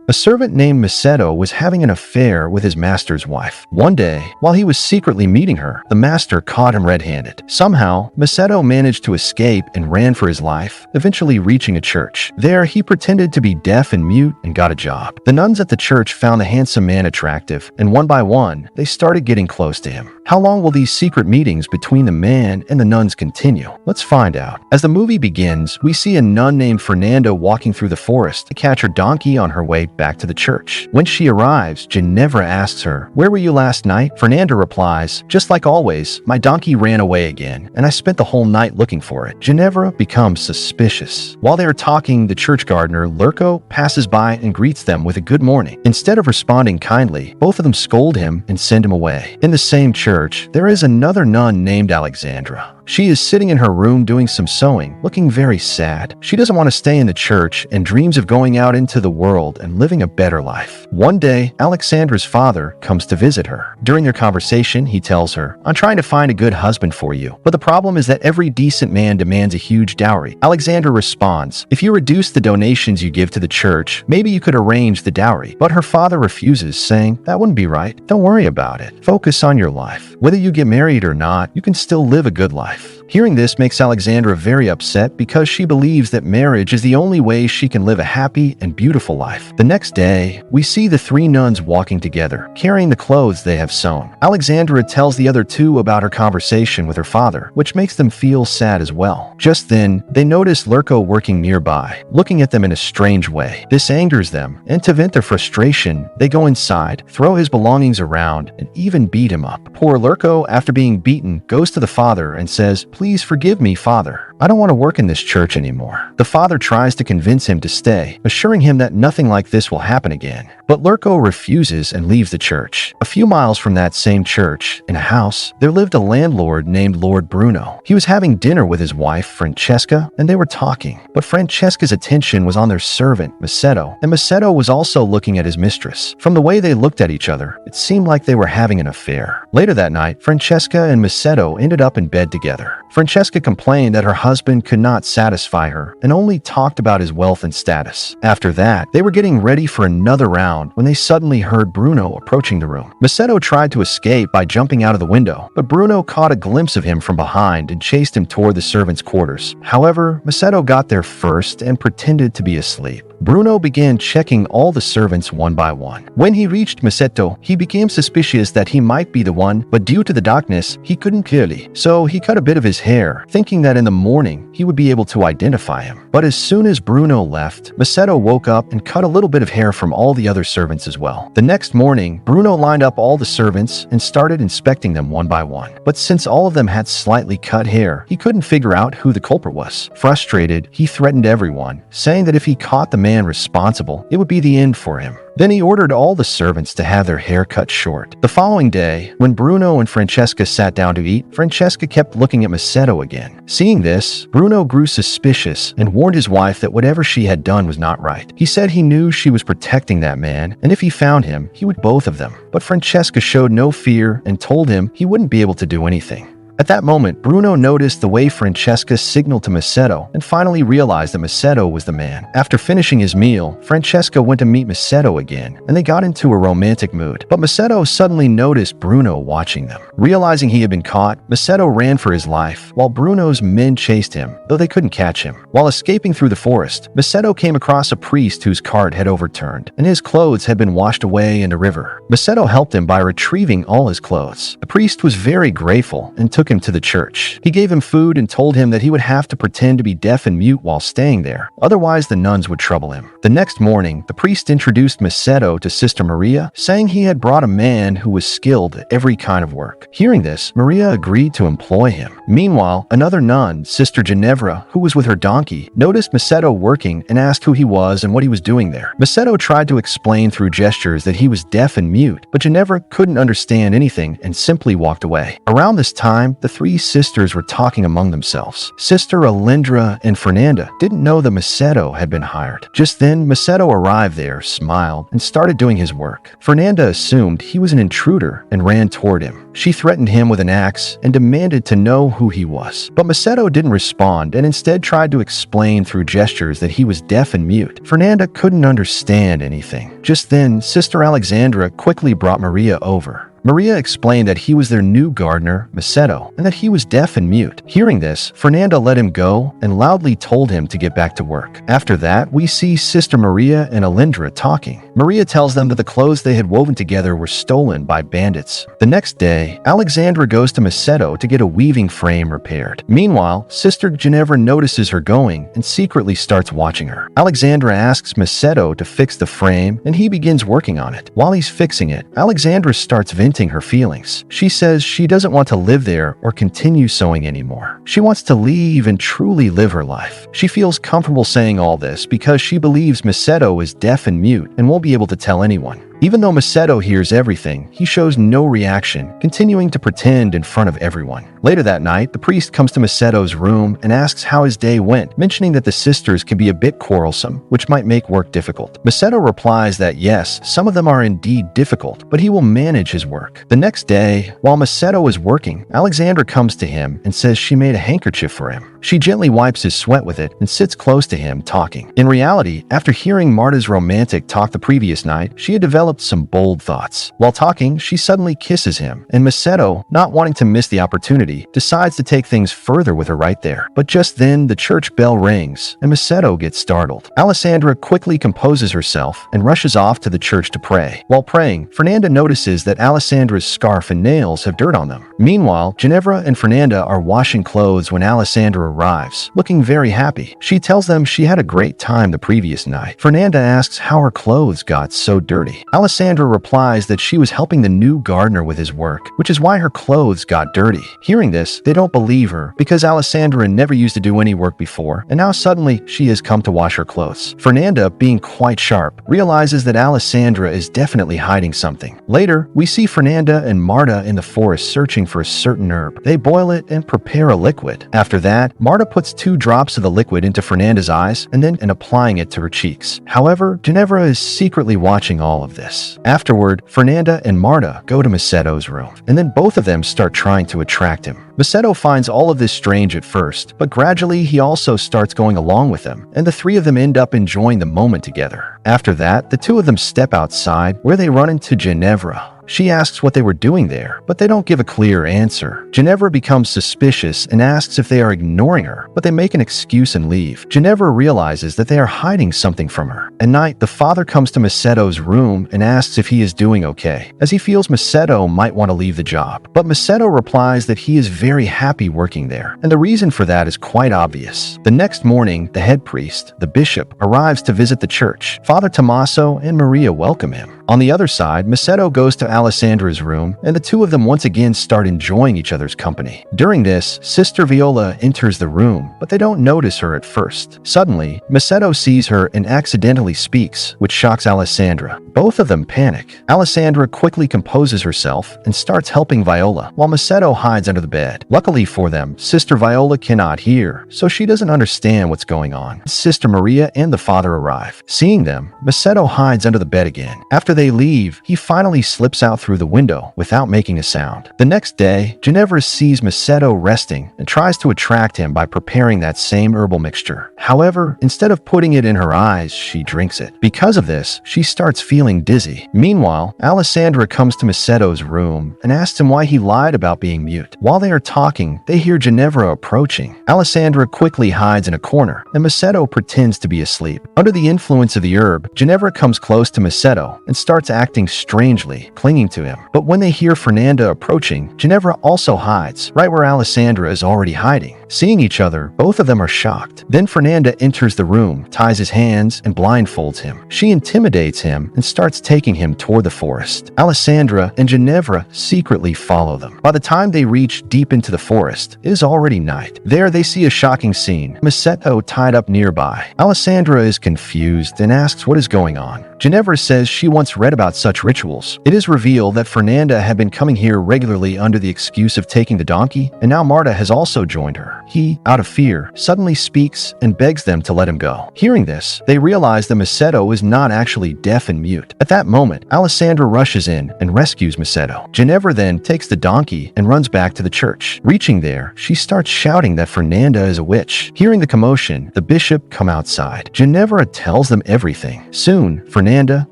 A servant named Meetto was having an affair with his master's wife. One day, while he was secretly meeting her, the master caught him red-handed. Somehow, Meetto managed to escape and ran for his life, eventually reaching a church. There, he pretended to be deaf and mute and got a job. The nuns at the church found the handsome man attractive, and one by one, they started getting close to him. How long will these secret meetings between the man and the nuns continue? Let's find out. As the movie begins, we see a nun named Fernanda walking through the forest to catch her donkey on her way back to the church. When she arrives, Ginevra asks her, "Where were you last night?" Fernanda replies, "Just like always, my donkey ran away again, and I spent the whole night looking for it." Ginevra becomes suspicious. While they are talking, the church gardener, Lurko, passes by and greets them with a good morning. Instead of responding kindly, both of them scold him and send him away. In the same church, there is another nun named Alexandra. She is sitting in her room doing some sewing, looking very sad. She doesn't want to stay in the church and dreams of going out into the world and living a better life. One day, Alexandra's father comes to visit her. During their conversation, he tells her, "I'm trying to find a good husband for you, but the problem is that every decent man demands a huge dowry." Alexandra responds, "If you reduce the donations you give to the church, maybe you could arrange the dowry." But her father refuses, saying, "That wouldn't be right. Don't worry about it. Focus on your life. Whether you get married or not, you can still live a good life." Hearing this makes Alexandra very upset because she believes that marriage is the only way she can live a happy and beautiful life. The next day, we see the three nuns walking together, carrying the clothes they have sewn. Alexandra tells the other two about her conversation with her father, which makes them feel sad as well. Just then, they notice Lurko working nearby, looking at them in a strange way. This angers them, and to vent their frustration, they go inside, throw his belongings around, and even beat him up. Poor Lurko, after being beaten, goes to the father and says, "Please forgive me, Father. I don't want to work in this church anymore." The father tries to convince him to stay, assuring him that nothing like this will happen again. But Lurko refuses and leaves the church. A few miles from that same church, in a house, there lived a landlord named Lord Bruno. He was having dinner with his wife, Francesca, and they were talking. But Francesca's attention was on their servant, Meetto, and Meetto was also looking at his mistress. From the way they looked at each other, it seemed like they were having an affair. Later that night, Francesca and Meetto ended up in bed together. Francesca complained that her husband could not satisfy her and only talked about his wealth and status. After that, they were getting ready for another round when they suddenly heard Bruno approaching the room. Meetto tried to escape by jumping out of the window, but Bruno caught a glimpse of him from behind and chased him toward the servants' quarters. However, Meetto got there first and pretended to be asleep. Bruno began checking all the servants one by one. When he reached Meetto, he became suspicious that he might be the one, but due to the darkness, he couldn't clearly. So he cut a bit of his hair, thinking that in the morning, he would be able to identify him. But as soon as Bruno left, Meetto woke up and cut a little bit of hair from all the other servants as well. The next morning, Bruno lined up all the servants and started inspecting them one by one. But since all of them had slightly cut hair, he couldn't figure out who the culprit was. Frustrated, he threatened everyone, saying that if he caught the man responsible, it would be the end for him. Then he ordered all the servants to have their hair cut short. The following day, when Bruno and Francesca sat down to eat, Francesca kept looking at Meetto again. Seeing this, Bruno grew suspicious and warned his wife that whatever she had done was not right. He said he knew she was protecting that man, and if he found him, he would both of them. But Francesca showed no fear and told him he wouldn't be able to do anything. At that moment, Bruno noticed the way Francesca signaled to Meetto and finally realized that Meetto was the man. After finishing his meal, Francesca went to meet Meetto again, and they got into a romantic mood. But Meetto suddenly noticed Bruno watching them. Realizing he had been caught, Meetto ran for his life, while Bruno's men chased him, though they couldn't catch him. While escaping through the forest, Meetto came across a priest whose cart had overturned, and his clothes had been washed away in a river. Meetto helped him by retrieving all his clothes. The priest was very grateful and took him to the church. He gave him food and told him that he would have to pretend to be deaf and mute while staying there, otherwise the nuns would trouble him. The next morning, the priest introduced Meetto to Sister Maria, saying he had brought a man who was skilled at every kind of work. Hearing this, Maria agreed to employ him. Meanwhile, another nun, Sister Ginevra, who was with her donkey, noticed Meetto working and asked who he was and what he was doing there. Meetto tried to explain through gestures that he was deaf and mute, but Ginevra couldn't understand anything and simply walked away. Around this time, the three sisters were talking among themselves. Sister Alindra and Fernanda didn't know that Meetto had been hired. Just then, Meetto arrived there, smiled, and started doing his work. Fernanda assumed he was an intruder and ran toward him. She threatened him with an axe and demanded to know who he was. But Meetto didn't respond and instead tried to explain through gestures that he was deaf and mute. Fernanda couldn't understand anything. Just then, Sister Alexandra quickly brought Maria over. Maria explained that he was their new gardener, Meetto, and that he was deaf and mute. Hearing this, Fernanda let him go and loudly told him to get back to work. After that, we see Sister Maria and Alindra talking. Maria tells them that the clothes they had woven together were stolen by bandits. The next day, Alexandra goes to Meetto to get a weaving frame repaired. Meanwhile, Sister Ginevra notices her going and secretly starts watching her. Alexandra asks Meetto to fix the frame, and he begins working on it. While he's fixing it, Alexandra starts venting her feelings. She says she doesn't want to live there or continue sewing anymore. She wants to leave and truly live her life. She feels comfortable saying all this because she believes Meetto is deaf and mute and won't be able to tell anyone. Even though Meetto hears everything, he shows no reaction, continuing to pretend in front of everyone. Later that night, the priest comes to Meetto's room and asks how his day went, mentioning that the sisters can be a bit quarrelsome, which might make work difficult. Meetto replies that yes, some of them are indeed difficult, but he will manage his work. The next day, while Meetto is working, Alexandra comes to him and says she made a handkerchief for him. She gently wipes his sweat with it and sits close to him, talking. In reality, after hearing Marta's romantic talk the previous night, she had developed some bold thoughts. While talking, she suddenly kisses him, and Meetto, not wanting to miss the opportunity, decides to take things further with her right there. But just then, the church bell rings, and Meetto gets startled. Alessandra quickly composes herself and rushes off to the church to pray. While praying, Fernanda notices that Alessandra's scarf and nails have dirt on them. Meanwhile, Ginevra and Fernanda are washing clothes when Alessandra arrives, looking very happy. She tells them she had a great time the previous night. Fernanda asks how her clothes got so dirty. Alessandra replies that she was helping the new gardener with his work, which is why her clothes got dirty. Hearing this, they don't believe her because Alessandra never used to do any work before, and now suddenly she has come to wash her clothes. Fernanda, being quite sharp, realizes that Alessandra is definitely hiding something. Later, we see Fernanda and Marta in the forest searching for a certain herb. They boil it and prepare a liquid. After that, Marta puts 2 drops of the liquid into Fernanda's eyes and applying it to her cheeks. However, Ginevra is secretly watching all of this. Afterward, Fernanda and Marta go to Meetto's room, and then both of them start trying to attract him. Meetto finds all of this strange at first, but gradually he also starts going along with them, and the 3 of them end up enjoying the moment together. After that, the 2 of them step outside, where they run into Ginevra. She asks what they were doing there, but they don't give a clear answer. Ginevra becomes suspicious and asks if they are ignoring her, but they make an excuse and leave. Ginevra realizes that they are hiding something from her. At night, the father comes to Meetto's room and asks if he is doing okay, as he feels Meetto might want to leave the job. But Meetto replies that he is very happy working there, and the reason for that is quite obvious. The next morning, the head priest, the bishop, arrives to visit the church. Father Tommaso and Maria welcome him. On the other side, Meetto goes to Alessandra's room, and the 2 of them once again start enjoying each other's company. During this, Sister Viola enters the room, but they don't notice her at first. Suddenly, Meetto sees her and accidentally speaks, which shocks Alessandra. Both of them panic. Alessandra quickly composes herself and starts helping Viola, while Meetto hides under the bed. Luckily for them, Sister Viola cannot hear, so she doesn't understand what's going on. Sister Maria and the father arrive. Seeing them, Meetto hides under the bed again. After they leave, he finally slips out through the window without making a sound. The next day, Ginevra sees Meetto resting and tries to attract him by preparing that same herbal mixture. However, instead of putting it in her eyes, she drinks it. Because of this, she starts feeling dizzy. Meanwhile, Alessandra comes to Meetto's room and asks him why he lied about being mute. While they are talking, they hear Ginevra approaching. Alessandra quickly hides in a corner, and Meetto pretends to be asleep. Under the influence of the herb, Ginevra comes close to Meetto and starts acting strangely, clinging to him. But when they hear Fernanda approaching, Ginevra also hides, right where Alessandra is already hiding. Seeing each other, both of them are shocked. Then Fernanda enters the room, ties his hands, and blindfolds him. She intimidates him and starts taking him toward the forest. Alessandra and Ginevra secretly follow them. By the time they reach deep into the forest, it is already night. There they see a shocking scene. Meetto tied up nearby. Alessandra is confused and asks what is going on. Ginevra says she once read about such rituals. It is revealed that Fernanda had been coming here regularly under the excuse of taking the donkey, and now Marta has also joined her. He, out of fear, suddenly speaks and begs them to let him go. Hearing this, they realize that Meetto is not actually deaf and mute. At that moment, Alessandra rushes in and rescues Meetto. Ginevra then takes the donkey and runs back to the church. Reaching there, she starts shouting that Fernanda is a witch. Hearing the commotion, the bishop come outside. Ginevra tells them everything. Soon, Fernanda,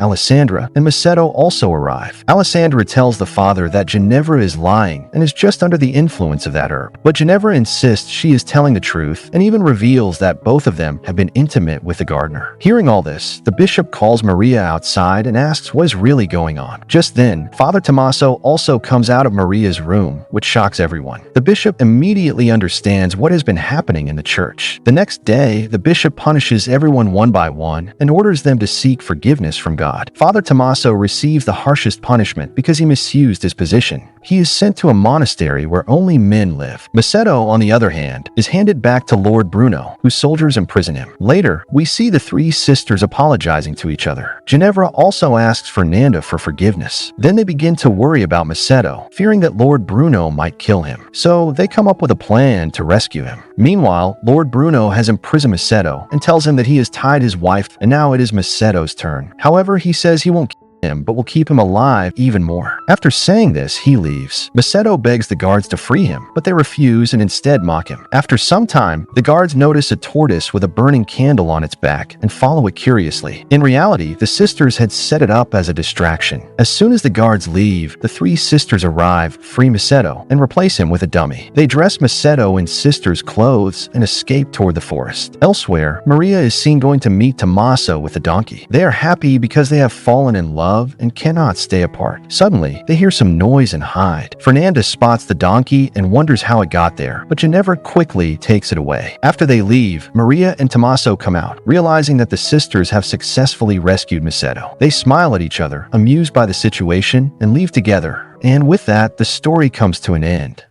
Alessandra, and Meetto also arrive. Alessandra tells the father that Ginevra is lying and is just under the influence of that herb. But Ginevra insists she is telling the truth and even reveals that both of them have been intimate with the gardener. Hearing all this, the bishop calls Maria outside and asks what is really going on. Just then, Father Tommaso also comes out of Maria's room, which shocks everyone. The bishop immediately understands what has been happening in the church. The next day, the bishop punishes everyone one by one and orders them to seek forgiveness from God. Father Tommaso receives the harshest punishment because he misused his position. He is sent to a monastery where only men live. Meetto, on the other hand, is handed back to Lord Bruno, whose soldiers imprison him. Later, we see the three sisters apologizing to each other. Ginevra also asks Fernanda for forgiveness. Then they begin to worry about Meetto, fearing that Lord Bruno might kill him. So they come up with a plan to rescue him. Meanwhile, Lord Bruno has imprisoned Meetto and tells him that he has tied his wife and now it is Meetto's turn. However, he says he won't him, but will keep him alive even more. After saying this, he leaves. Meetto begs the guards to free him, but they refuse and instead mock him. After some time, the guards notice a tortoise with a burning candle on its back and follow it curiously. In reality, the sisters had set it up as a distraction. As soon as the guards leave, the three sisters arrive, free Meetto, and replace him with a dummy. They dress Meetto in sisters' clothes and escape toward the forest. Elsewhere, Maria is seen going to meet Tommaso with a donkey. They are happy because they have fallen in love and cannot stay apart. Suddenly, they hear some noise and hide. Fernanda spots the donkey and wonders how it got there, but Ginevra quickly takes it away. After they leave, Maria and Tommaso come out, realizing that the sisters have successfully rescued Meetto. They smile at each other, amused by the situation, and leave together. And with that, the story comes to an end.